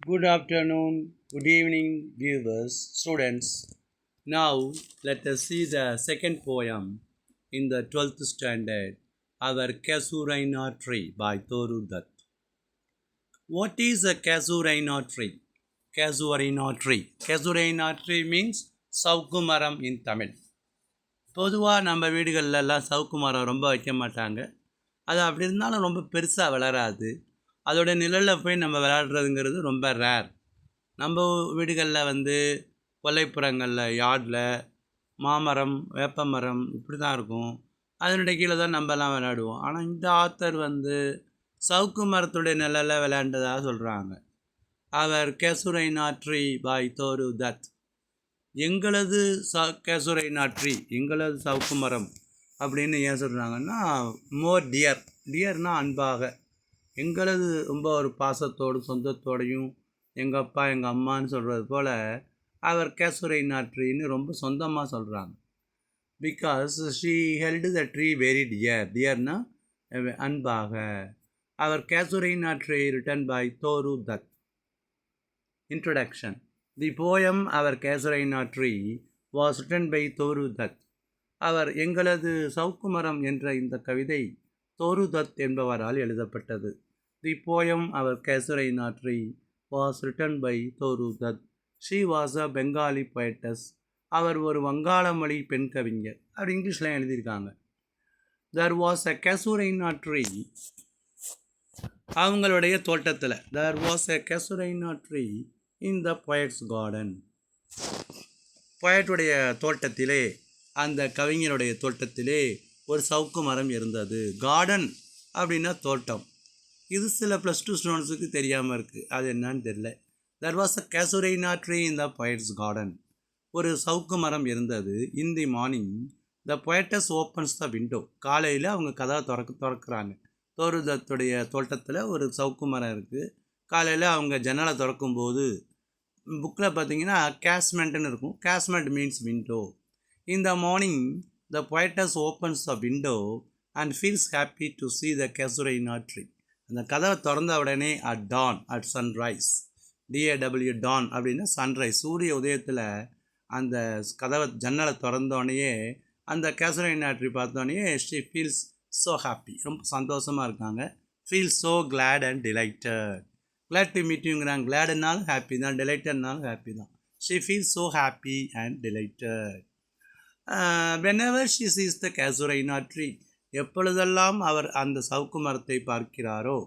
Good afternoon, good evening, viewers, students. Now, let us see the second poem in the 12th standard, Our Casuarina Tree by Toru Dutt. What is a casuarina tree? Casuarina tree. Casuarina tree means சவுக்குமரம் in Tamil. பொதுவாக நம்ம வீடுகள்லாம் சவுக்கு மரம் ரொம்ப வைக்க மாட்டாங்க. அது அப்படி இருந்தாலும் ரொம்ப பெருசாக வளராது. அதோட நிழலில் போய் நம்ம விளையாடுறதுங்கிறது ரொம்ப ரேர். நம்ம வீடுகளில் கொல்லைப்புறங்களில் யார்டில் மாமரம் வேப்பமரம் இப்படி தான் இருக்கும். அதனுடைய கீழே தான் நம்மலாம் விளையாடுவோம். ஆனால் இந்த ஆத்தர் சவுக்கு மரத்துடைய நிழலில் விளையாண்டதாக சொல்கிறாங்க. அவர் கேசுரைனா ட்ரீ பை தோரு தத். எங்களது கேசுரை நாற்றி எங்களது சவுக்கு மரம் அப்படின்னு ஏன் சொல்கிறாங்கன்னா, மோர் டியர்னால் அன்பாக, எங்களது ரொம்ப ஒரு பாசத்தோடு சொந்தத்தோடையும் எங்கள் அப்பா எங்கள் அம்மான்னு சொல்கிறது போல் அவர் கேசுரை நாற்றின்னு ரொம்ப சொந்தமாக சொல்கிறாங்க. Because she held the tree very டியர்னா அன்பாக. Our கேசுரை நாற்றி return by Toru Dutt. Introduction. The poem Our Casuarina Tree was written by Toru Dutt. அவர் எங்களது சவுக்குமரம் என்ற இந்த கவிதை தோரு தத் என்பவரால் எழுதப்பட்டது. The poem our casuarina tree was written by Toru Dutt. She was a Bengali poetess. அவர் ஒரு வங்காள மொழி பெண் கவிஞர். அவர் இங்கிலீஷில் எழுதியிருக்காங்க. There was a casuarina tree. அவங்களுடைய தோட்டத்தில் there was a casuarina tree in the poet's garden. poetுடைய தோட்டத்திலே, அந்த கவிஞருடைய தோட்டத்திலே ஒரு சவுக்கு மரம் இருந்தது. கார்டன் அப்படின்னா தோட்டம். இது சில +2 ஸ்டூடெண்ட்ஸுக்கு தெரியாமல் இருக்குது. அது என்னன்னு தெரியல. There was a casuarina tree in the poet's garden. ஒரு சவுக்கு மரம் இருந்தது. In the morning the poetess opens the window. காலையில் அவங்க கதவை திறக்கிறாங்க. தோரு தத்துடைய தோட்டத்தில் ஒரு சவுக்கு மரம் இருக்குது. காலையில் அவங்க ஜன்னலை திறக்கும்போது புக்கில் பார்த்தீங்கன்னா கேஸ்மெண்ட்டுன்னு இருக்கும். Casement means window. In the morning the poetess opens the window and feels happy to see the casuarina tree. அந்த கதவை திறந்த உடனே at dawn, at sunrise, DAW dawn அப்படின்னா சன்ரைஸ், சூரிய உதயத்தில் அந்த கதவை ஜன்னலை திறந்தோடனேயே அந்த கேசுரைனா ட்ரீ பார்த்தோன்னே ஷி ஃபீல்ஸ் ஸோ ஹாப்பி, ரொம்ப சந்தோஷமாக இருக்காங்க. Feel so glad and delighted. Glad to meet யூங்கிறாங்க. கிளாடுனாலும் ஹாப்பி தான், டிலைட்டட்னாலும் ஹாப்பி தான். She feel so happy and delighted. Whenever she sees the casuarina tree. எப்பொழுதெல்லாம் அவர் அந்த சவுக்கு மரத்தை பார்க்கிறாரோ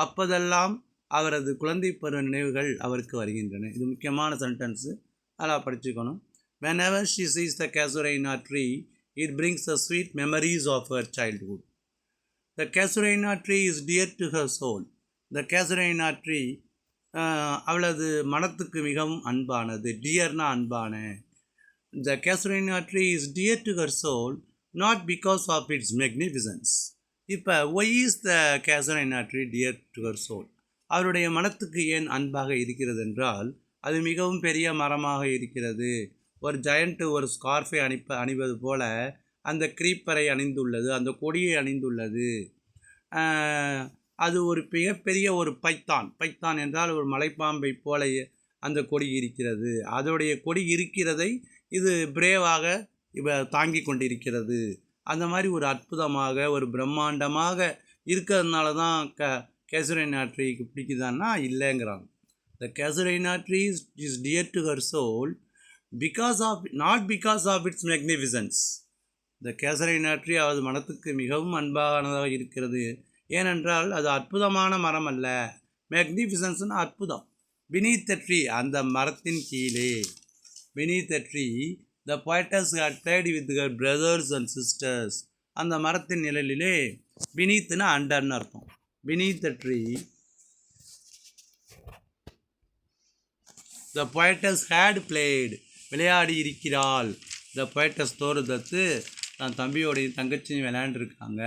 அப்போதெல்லாம் அவரது குழந்தை பருவ நினைவுகள் அவருக்கு வருகின்றன. இது முக்கியமான சென்டென்ஸு, அதெல்லாம் படிச்சுக்கணும். Whenever she sees the casuarina tree it brings the sweet memories of her childhood. The casuarina tree is dear to her soul. The casuarina tree அவளது மனத்துக்கு மிகவும் அன்பானது. டியர்னா அன்பான. The casuarina tree is dear to her soul not because of its magnificence. இப்போ why is the casuarina tree dear to her soul? அவருடைய மனத்துக்கு ஏன் அன்பாக இருக்கிறது என்றால், அது மிகவும் பெரிய மரமாக இருக்கிறது. ஒரு ஜெயண்ட் ஒரு ஸ்கார்ஃபை அணிவது போல அந்த கிரீப்பரை அணிந்துள்ளது, அந்த கொடியை அணிந்துள்ளது. அது ஒரு மிகப்பெரிய ஒரு பைத்தான் என்றால் ஒரு மலைப்பாம்பை போல அந்த கொடி இருக்கிறது. அதோடைய கொடி இருக்கிறதை இது பிரேவாக தாங்கி கொண்டிருக்கிறது. அந்த மாதிரி ஒரு அற்புதமாக ஒரு பிரம்மாண்டமாக இருக்கிறதுனால தான் கேசுரைனா ட்ரீக்கு பிடிக்குதான்னா இல்லைங்கிறாங்க. The casuarina tree is dear to her soul not because of its magnificence. இந்த கேசுரைனா ட்ரீ அவரது மனத்துக்கு மிகவும் அன்பானதாக இருக்கிறது. ஏனென்றால் அது அற்புதமான மரம் அல்ல. மேக்னிஃபிசன்ஸ்னு அற்புதம். beneath the tree, அந்த மரத்தின் கீழே. beneath the tree the poetess had played with her brothers and sisters. அந்த மரத்தின் நிழலிலே, beneathனா அண்டர்னு அர்த்தம். beneath the tree the poetess had played, விளையாடி இருக்கிறாள். the poetess தோரு தத்து தன் தம்பியோடையும் தங்கச்சியும் விளையாண்டுருக்காங்க.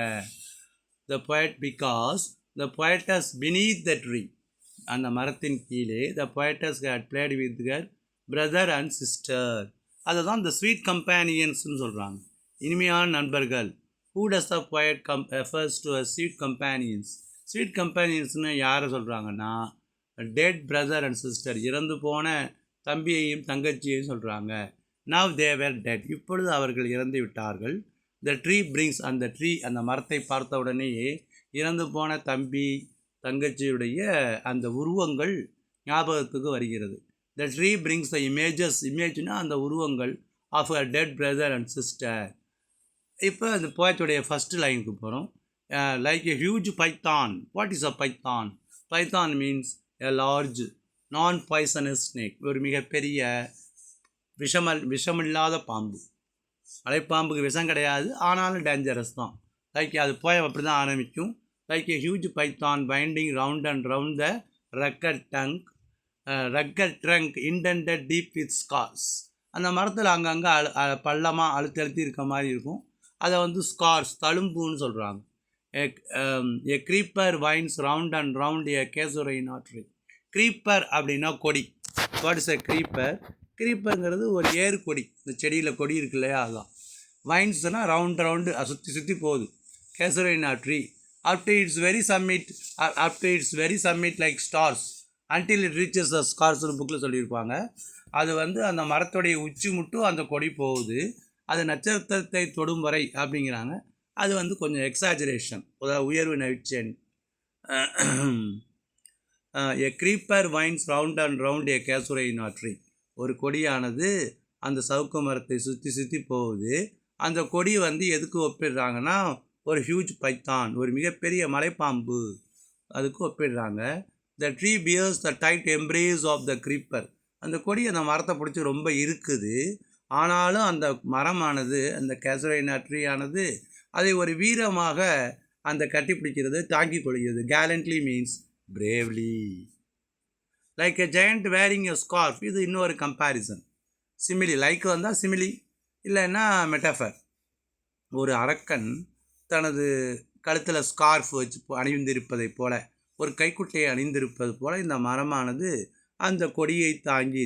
the poet because the poetess beneath the tree, அந்த மரத்தின் கீழே the poetess had played with her brother and sister. அதை தான் இந்த ஸ்வீட் கம்பேனியன்ஸ்னு சொல்கிறாங்க, இனிமையான நண்பர்கள். who does the poet refers to as sweet companions? Sweet கம்பேனியன்ஸ்னு யாரை சொல்கிறாங்கன்னா, டெட் பிரதர் அண்ட் சிஸ்டர், இறந்து போன தம்பியையும் தங்கச்சியையும் சொல்கிறாங்க. நவ் தே வேர் டெட், இப்பொழுது அவர்கள் இறந்து விட்டார்கள். த ட்ரீ பிரிங்ஸ், அந்த ட்ரீ அந்த மரத்தை பார்த்த உடனேயே இறந்து போன தம்பி தங்கச்சியுடைய அந்த உருவங்கள் ஞாபகத்துக்கு வருகிறது. The tree brings the images, இமேஜ்னா அந்த உருவங்கள் of a dead brother and sister. இப்போ அந்த போயத்துடைய ஃபஸ்ட் லைனுக்கு போகிறோம். Like a huge python. What is a python? Python means a large non poisonous snake, ஒரு மிகப்பெரிய விஷமில்லாத பாம்பு. மலைப்பாம்புக்கு விஷம் கிடையாது, ஆனாலும் டேஞ்சரஸ் தான். லைக் அது போயம் அப்படி தான் ஆரம்பிக்கும். Like a huge python binding round and round the rugged trunk indented deep with scars. அந்த மரத்தில் அங்கங்கே பள்ளமாக அழுத்தி இருக்க மாதிரி இருக்கும். அதை வந்து ஸ்கார்ஸ், தழும்புன்னு சொல்கிறாங்க. A creeper vines round and round a casuarina tree. Creeper அப்படின்னா கொடி. What is a creeper? க்ரீப்பருங்கிறது ஒரு ஏறு கொடி, இந்த செடியில் கொடி இருக்கு இல்லையா, அதுதான். வைன்ஸ்னால் ரவுண்டு சுற்றி போகுது. கேசுரை நாட்ரி after its very summit like stars until it reaches the scars புக்கில் சொல்லியிருப்பாங்க. அது வந்து அந்த மரத்துடைய உச்சி மட்டும் அந்த கொடி போகுது, அது நட்சத்திரத்தை தொடும் வரை அப்படிங்கிறாங்க. அது வந்து கொஞ்சம் எக்ஸாஜரேஷன், உயர்வு நவிச்சேன். A creeper vines round and round a casuarina tree. ஒரு கொடியானது அந்த சவுக்கு மரத்தை சுற்றி போகுது. அந்த கொடி வந்து எதுக்கு ஒப்பிடுறாங்கன்னா, ஒரு ஹியூஜ் பைத்தான், ஒரு மிகப்பெரிய மலைப்பாம்பு, அதுக்கு ஒப்பிடுறாங்க. The tree bears the tight embrace of the creeper. அந்த கொடி அந்த மரத்தை பிடிச்சி ரொம்ப இருக்குது. ஆனாலும் அந்த மரமானது, அந்த கேசுரைனா ட்ரீ ஆனது அதை ஒரு வீரமாக அந்த கட்டி பிடிக்கிறது, தாங்கி கொள்கிறது. Gallantly means bravely. Like a giant wearing a scarf, இது இன்னொரு கம்பேரிசன். சிமிலி, லைக் வந்தால் சிமிலி, இல்லைன்னா மெட்டாஃபர். ஒரு அரக்கன் தனது கழுத்தில் ஸ்கார்ஃப் வச்சு அணிந்திருப்பதை போல, ஒரு கைக்குட்டையை அணிந்திருப்பது போல இந்த மரமானது அந்த கொடியை தாங்கி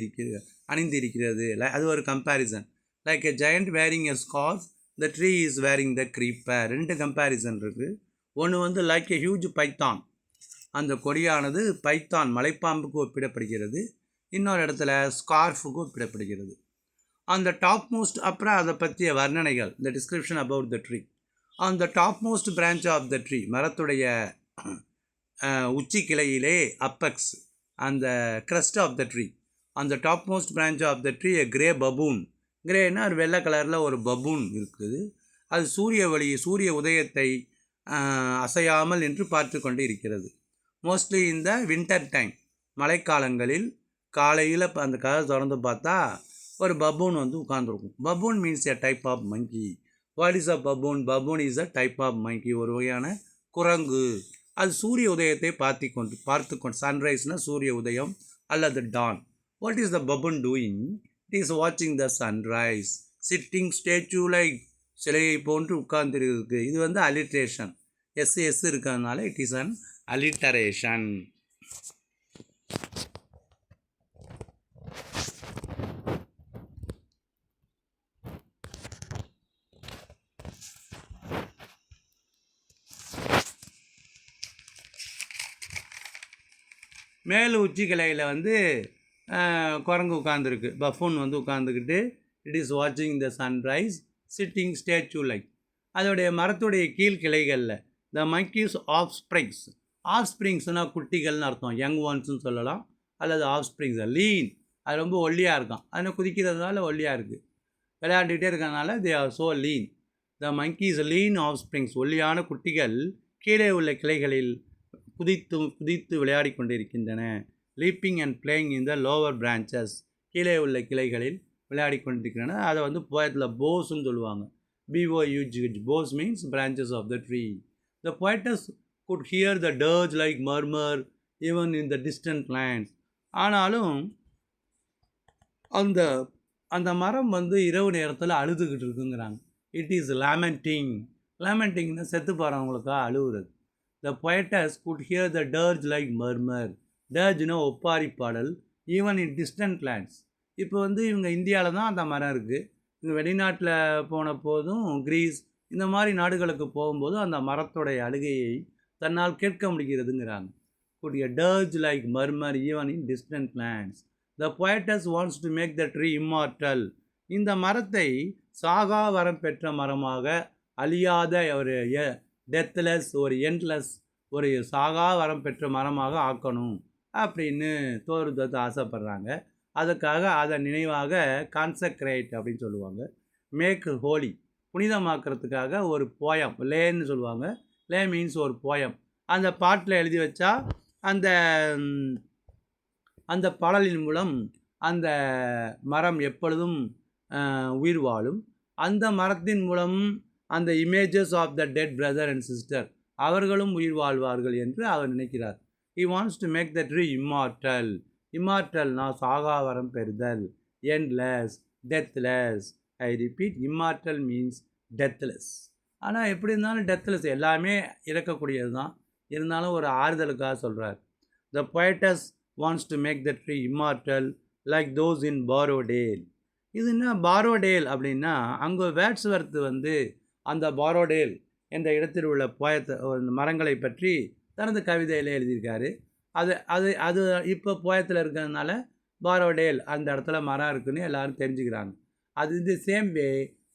அணிந்திருக்கிறது. அது ஒரு comparison. Like a giant wearing a scarf, the tree is wearing the creeper. 2 comparison இருக்குது. ஒன்று வந்து லைக் எ ஹியூஜ் பைத்தான், அந்த கொடியானது பைத்தான் மலைப்பாம்புக்கு ஒப்பிடப்படுகிறது. இன்னொரு இடத்துல ஸ்கார்ஃபுக்கு ஒப்பிடப்படுகிறது. அந்த டாப் மோஸ்ட், அப்புறம் அதை பற்றிய வர்ணனைகள், the description about the tree. On the topmost branch of the tree, மரத்துடைய உச்சி கிளையிலே, அப்பெக்ஸ், அந்த கிரஸ்ட் ஆஃப் த ட்ரீ, அந்த topmost branch of the tree a grey baboon. கிரேன்னா ஒரு வெள்ளை கலரில் ஒரு பபூன் இருக்குது. அது சூரிய உதயத்தை அசையாமல் என்று பார்த்து கொண்டு இருக்கிறது. மோஸ்ட்லி இந்த வின்டர் டைம், மழைக்காலங்களில் காலையில் அந்த கதை திறந்து பார்த்தா ஒரு பபூன் வந்து உட்கார்ந்துருக்கும். Baboon means a type of monkey. What is a baboon? Baboon is a type of monkey, ஒரு வகையான குரங்கு. அது சூரிய உதயத்தை பார்த்து கொண்டு சன்ரைஸ்னால் சூரிய உதயம் அல்லது dawn. What is the baboon doing? It is வாட்சிங் the sunrise. Sitting statue like, சிலையை போன்று உட்கார்ந்துருக்கு. இது வந்து அலிட்ரேஷன், எஸ் இருக்கிறதுனால இட் இஸ் அன் அலிட்டரேஷன். மேல் உச்சி கிளையில் வந்து குரங்கு உட்காந்துருக்கு, பஃபூன் வந்து உட்காந்துக்கிட்டு, இட் இஸ் வாட்சிங் the sunrise sitting statue like. அதோடைய மரத்துடைய கீழ் கிளைகளில் த மங்கீஸ் ஆஃப்ஸ்ப்ரிங்ஸ். ஆஃப்ஸ்ப்ரிங்ஸ்னால் குட்டிகள்னு அர்த்தம், யங் ஒன்ஸ்னு சொல்லலாம், அல்லது ஆஃப்ஸ்ப்ரிங்ஸ். லீன், அது ரொம்ப ஒல்லியாக இருக்கும், அதில் குதிக்கிறதுனால ஒல்லியாக இருக்குது, விளையாண்டுக்கிட்டே இருக்கிறதுனால they are so lean. The monkeys lean offsprings, ஒல்லியான குட்டிகள் கீழே உள்ள கிளைகளில் குதித்து விளையாடி கொண்டிருக்கின்றன. Leaping and playing in the lower branches, கீழே உள்ள கிளைகளில் விளையாடி கொண்டிருக்கின்றன. அதை வந்து போயத்தில் போஸ்ன்னு சொல்லுவாங்க. BOUGH, boughs means branches of the tree. The poetess could hear the dirge like murmur even in the distant lands. ஆனாலும் அந்த அந்த மரம் வந்து இரவு நேரத்தில் அழுதுகிட்டு இருக்குங்கிறாங்க. It is lamenting. லேமெண்டிங்னா செத்து போகிறவங்களுக்காக அழுகுறது. த poetess could hear the dirge like murmur. டர்ஜ்னா ஒப்பாரி பாடல். Even in distant lands. இப்போ வந்து இவங்க இந்தியாவில் தான் அந்த மரம் இருக்குது. இவங்க வெளிநாட்டில் போன போதும், கிரீஸ் இந்த மாதிரி நாடுகளுக்கு போகும்போது அந்த மரத்துடைய அழுகையை தன்னால் கேட்க முடிகிறதுங்கிறாங்க. could a dirge like murmur even in distant lands. The poetess wants to make the tree immortal. இந்த மரத்தை சாகா வரம் பெற்ற மரமாக, அழியாத ஒரு டெத்லெஸ், ஒரு எண்ட்லெஸ், ஒரு சாகா வரம் பெற்ற மரமாக ஆக்கணும் அப்படின்னு தோருதத் ஆசைப்படுறாங்க. அதுக்காக அதை நினைவாக கான்சக்ரேட் அப்படின்னு சொல்லுவாங்க. மேக் ஹோலி, புனிதமாக்குறதுக்காக ஒரு போயம், லேன்னு சொல்லுவாங்க. லே மீன்ஸ் ஒரு போயம். அந்த பாட்டில் எழுதி வச்சா அந்த அந்த பாடலின் மூலம் அந்த மரம் எப்பொழுதும் உயிர் வாழும். அந்த மரத்தின் மூலம் அந்த images of the dead brother and sister அவர்களும் உயிர் வாழ்வார்கள் என்று அவர் நினைக்கிறார். He wants to make the tree immortal. இம்மார்டல்னா சாகாவரம் பெறுதல். endless, deathless. I repeat, immortal means deathless. ஆனால் எப்படி இருந்தாலும் டெத்லெஸ், எல்லாமே இறக்கக்கூடியது தான். இருந்தாலும் ஒரு ஆறுதலுக்காக சொல்கிறார். The poetess wants to make the tree immortal like those in Borrowdale. இது என்ன பாரோடேல் அப்படின்னா, அங்கே வேர்ட்ஸ்வர்த் அந்த பாரோடேல் என்ற இடத்தில் உள்ள மரங்களை பற்றி தனது கவிதையில் எழுதியிருக்காரு. அது அது அது இப்போ போயத்தில் இருக்கிறதுனால பாரோடேல் அந்த இடத்துல மரம் இருக்குதுன்னு எல்லோரும் தெரிஞ்சுக்கிறாங்க. அது இந்த same way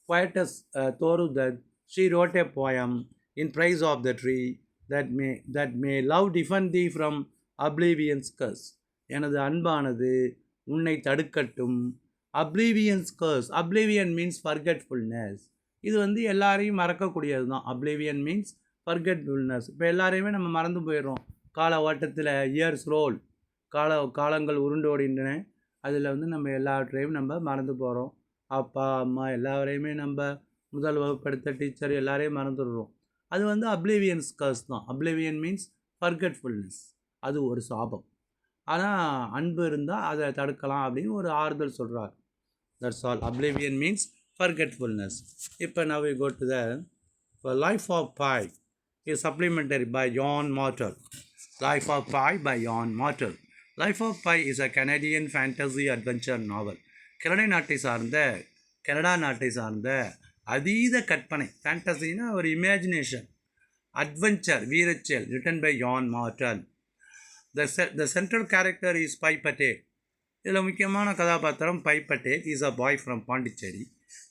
poetess Thorudat, she wrote a poem in praise of the tree that may love defend thee from oblivion's curse. எனது அன்பானது உன்னை தடுக்கட்டும். oblivion's curse, oblivion means forgetfulness. இது எல்லாரையும் மறக்கக்கூடியது தான். oblivion means forgetfulness. இப்போ எல்லாரையுமே நம்ம மறந்து போயிடுறோம். கால ஓட்டத்தில் இயர்ஸ் ரோல், காலங்கள் உருண்டு ஓடின்றன. அதில் நம்ம எல்லாவற்றையும் நம்ம மறந்து போகிறோம். அப்பா அம்மா எல்லாரையுமே நம்ம முதல் வகுப்படுத்த டீச்சர் எல்லாரையும் மறந்துடுறோம். அது அப்ளிவியன்ஸ் கர்ஸ் தான். Oblivion means forgetfulness. அது ஒரு சாபம். ஆனால் அன்பு இருந்தால் அதை தடுக்கலாம் அப்படின்னு ஒரு ஆறுதல் சொல்கிறார். That's all. Oblivion means forgetfulness. இப்போ now we go to the Life of Pi is supplementary by John Martel. Life of Pi by John Martel. Life of Pi is a Canadian fantasy adventure novel. Canada நாட்டை சார்ந்த அதீத கற்பனை, ஃபேண்டசினா ஒரு imagination, adventure, வீரச்செயல், written by John Martel. The central character is Pi Patel. இதில் முக்கியமான கதாபாத்திரம் Pi Patel. Is a boy from Pondicherry.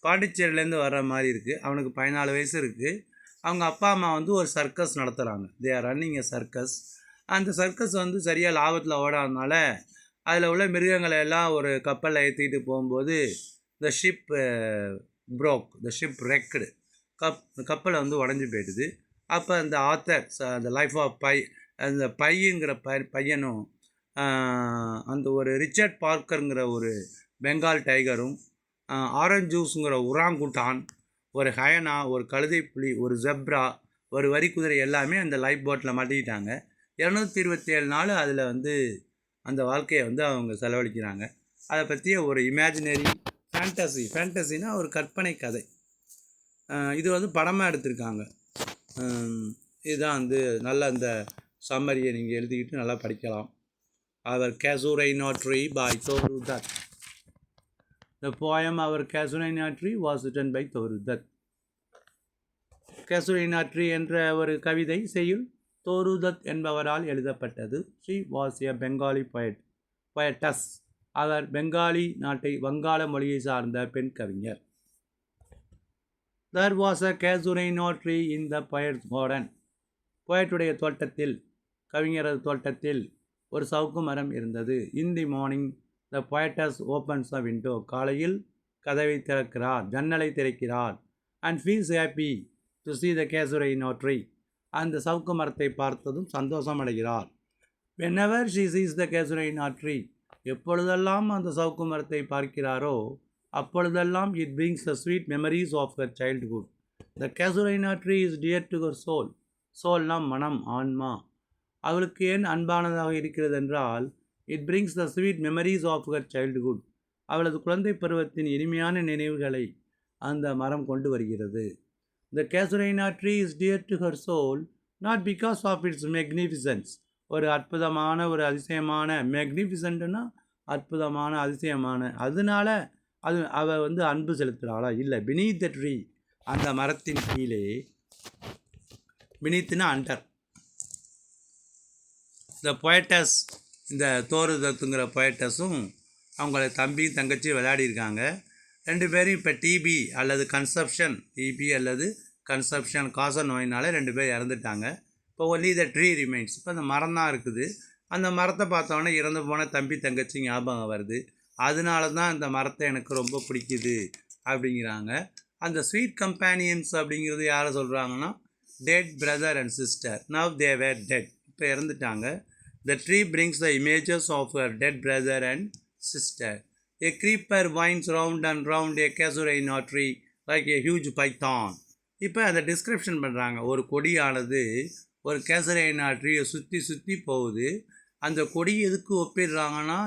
பாண்டிச்சேரியிலேருந்து வர்ற மாதிரி இருக்குது. அவனுக்கு 14 வயசு இருக்குது. அவங்க அப்பா அம்மா ஒரு சர்க்கஸ் நடத்துகிறாங்க. They are running a circus. அந்த சர்க்கஸ் சரியாக லாபத்தில் ஓடாதனால அதில் உள்ள மிருகங்களை எல்லாம் ஒரு கப்பலில் ஏற்றிக்கிட்டு போகும்போது the ship broke, the ship wrecked, கப்பலை உடஞ்சி போயிடுது. அப்போ அந்த ஆத்தர், அந்த லைஃப் ஆஃப் பை, அந்த பையங்கிற பையனும் அந்த ஒரு ரிச்சர்ட் பார்க்கருங்கிற ஒரு பெங்கால் டைகரும், ஆரஞ்ச் ஜூஸுங்கிற உராங்குட்டான், ஒரு ஹயனா, ஒரு கழுதை புலி, ஒரு ஜெப்ரா, ஒரு வரி குதிரை எல்லாமே அந்த லைஃப் போட்டில் மாட்டிக்கிட்டாங்க. 227 நாள் அதில் அந்த வாழ்க்கையை அவங்க செலவழிக்கிறாங்க. அதை பற்றிய ஒரு இமேஜினரி ஃபேண்டசி. ஃபேண்டசினா ஒரு கற்பனை கதை. இது படமாக எடுத்திருக்காங்க. இதுதான் நல்ல அந்த சம்மரியை நீங்கள் எழுதிக்கிட்டு நல்லா படிக்கலாம். அவர் Casuarina Tree by Thorudat. The poem Our Casuarina Tree was written by Thorudat. Casuarina Tree என்ற ஒரு கவிதை செய்யுள் தோருதத் என்பவரால் எழுதப்பட்டது. She was a Bengali poetess. அவர் பெங்காலி நாட்டை, வங்காள மொழியை சார்ந்த பெண் கவிஞர். There was a Casuarina Tree in the poet's garden. போயட்டுடைய தோட்டத்தில், கவிஞரது தோட்டத்தில் ஒரு சவுக்கு மரம் இருந்தது. In the morning the poetess opens the window. காலையில் கதவை திறக்கிறார், ஜன்னலை திறக்கிறார். And feels happy to see the Casuarina Tree. அந்த சவுக்கு மரத்தை பார்த்ததும் சந்தோஷம் அடைகிறார். Whenever she sees the Casuarina Tree, எப்பொழுதெல்லாம் அந்த சவுக்கு மரத்தை பார்க்கிறாரோ அப்பொழுதெல்லாம் it brings the sweet memories of her childhood. The Casuarina Tree is dear to her soul. சோல்னா மனம், ஆன்மா. அவளுக்கு ஏன் அன்பானதாக இருக்கிறது என்றால் it brings the sweet memories of her childhood. அவளது குழந்தை பருவத்தின் இனிமையான நினைவுகளை அந்த மரம் கொண்டு வருகிறது. The Casuarina Tree is dear to her soul not because of its magnificence. ஒரு அற்புதமான, ஒரு அதிசயமான, மேக்னிஃபிசன்ட்னா அற்புதமான, அதிசயமான, அதனால அவ அன்பு செலுத்துகிறாளா? இல்லை. beneath the tree, அந்த மரத்தின் கீழே, beneathனா அண்டர், இந்த poetess இந்த தோருதத்துங்கிற poetessம் அவங்கள தம்பி தங்கச்சி விளையாடிருக்காங்க. ரெண்டு பேரும் இப்போ டிபி அல்லது கன்சப்ஷன் காச நோயினால் ரெண்டு பேர் இறந்துட்டாங்க. இப்போ ஒன்லி த ட்ரீ ரிமைன்ஸ். இப்போ அந்த மரம் தான் இருக்குது. அந்த மரத்தை பார்த்தோன்னே இறந்து போன தம்பி தங்கச்சி ஞாபகம் வருது. அதனால தான் அந்த மரத்தை எனக்கு ரொம்ப பிடிக்குது அப்படிங்கிறாங்க. அந்த ஸ்வீட் கம்பேனியன்ஸ் அப்படிங்கிறது யாரை சொல்கிறாங்கன்னா, dead brother and sister. Now they were dead. இப்போ இறந்துட்டாங்க. The tree brings the images of her dead brother and sister. A creeper winds round and round a casuarina tree like a huge python. இப்போ அந்த description பண்ணுறாங்க. ஒரு கொடியானது ஒரு கேசரைனா ட்ரீயை சுற்றி சுற்றி போகுது. அந்த கொடி எதுக்கு ஒப்பிடுறாங்கன்னா,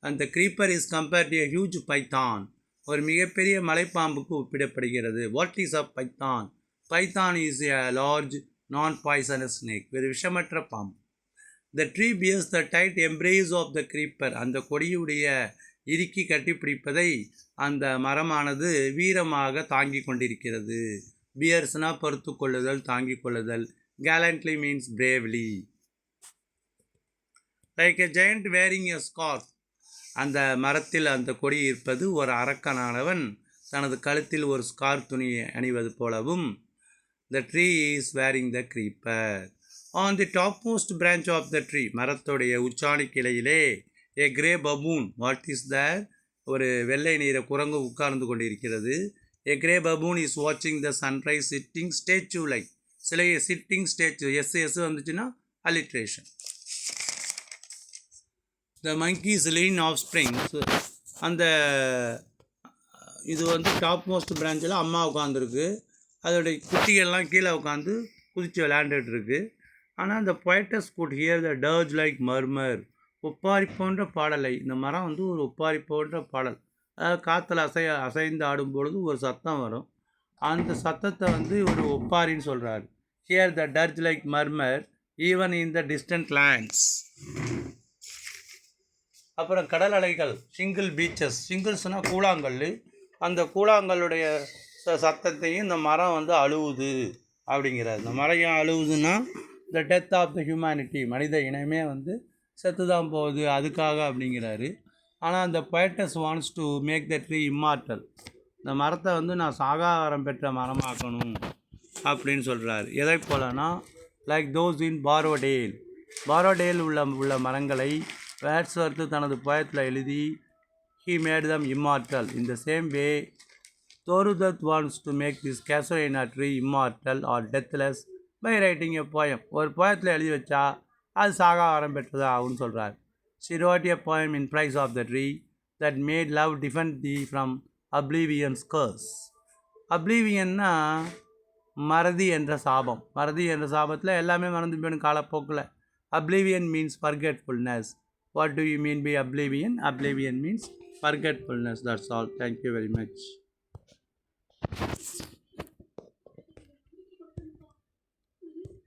அந்த creeper is compared to a huge python. ஒரு மிகப்பெரிய மலைப்பாம்புக்கு ஒப்பிடப்படுகிறது. What is a python? Python is a large non-poisonous snake. ஒரு விஷமற்ற பாம்பு. The tree bears the tight embrace of the creeper. அந்த கொடியுடைய இறுக்கி கட்டிப்பிடிப்பதை அந்த மரமானது வீரமாக தாங்கி கொண்டிருக்கிறது. பியர்ஸ்னா பொறுத்து கொள்ளுதல், தாங்கிக் கொள்ளுதல். gallantly means bravely. Like a giant wearing a scarf. அந்த மரத்தில் அந்த கொடி இருப்பது ஒரு அரக்கனானவன் தனது கழுத்தில் ஒரு ஸ்கார்ப் துணியை அணிவது போலவும். The tree is wearing the creeper. On the topmost branch of the tree, மரத்துடைய உச்சாணி கிளையிலே a grey baboon. What is that? ஒரு வெள்ளை நீர குரங்கு உட்கார்ந்து கொண்டிருக்கிறது. A grey baboon is watching the sunrise sitting statue like. சில சிட்டிங் ஸ்டேச்சு எஸ் வந்துச்சுன்னா alliteration. The monkeys lean offspring. அந்த இது வந்து டாப் மோஸ்ட் பிரான்ச்சில் அம்மா உட்காந்துருக்கு. அதோடைய குட்டிகள்லாம் கீழே உட்காந்து குதித்து விளையாண்டுட்டுருக்கு. ஆனால் அந்த poetess could hear the dirge like murmur. ஒப்பாரி போன்ற பாடலை. இந்த மரம் வந்து ஒரு ஒப்பாரி போன்ற பாடல். அதாவது காற்றுல அசைந்து ஆடும் பொழுது ஒரு சத்தம் வரும். அந்த சத்தத்தை வந்து ஒரு ஒப்பாரின்னு சொல்கிறாரு. Hear the dirge like murmur even in the distant lands. அப்புறம் கடல் அலைகள், சிங்கிள் பீச்சஸ். சிங்கிள்ஸ்னால் கூழாங்கல். அந்த கூழாங்கல்லுடைய சத்தத்தையும் இந்த மரம் வந்து அழுவுது அப்படிங்கிறார். இந்த மரம் ஏன் அழுவுதுன்னா, the death of the humanity. மனித இனமே வந்து செத்து தான் போகுது, அதுக்காக அப்படிங்கிறாரு. ஆனால் அந்த poetess wants to make the tree immortal. இந்த மரத்தை வந்து நான் சாகாவரம் பெற்ற மரமாக்கணும் அப்படின்னு சொல்கிறாரு. எதை போலனா, லைக் தோஸ் இன் பாரோடேல் உள்ள மரங்களை வேர்ட்ஸ்வர்த் தனது போயத்தில் எழுதி he made them immortal. In the same way, Thorudath wants to make this casuarina tree immortal or deathless by writing a poem. ஒரு போயத்தில் எழுதி வச்சா அது சாகாவரம் பெற்றதா ஆகுன்னு சொல்கிறார். She wrote a poem in praise of the tree that made love defend thee from oblivion's curse. அப்ளீவியன்னா மறதி என்ற சாபம். மறதி என்ற சாபத்தில் எல்லாமே மறந்து போயிடும் காலப்போக்கில். Oblivion means forgetfulness. What do you mean by oblivion? Oblivion means forgetfulness. That's all. Thank you very much.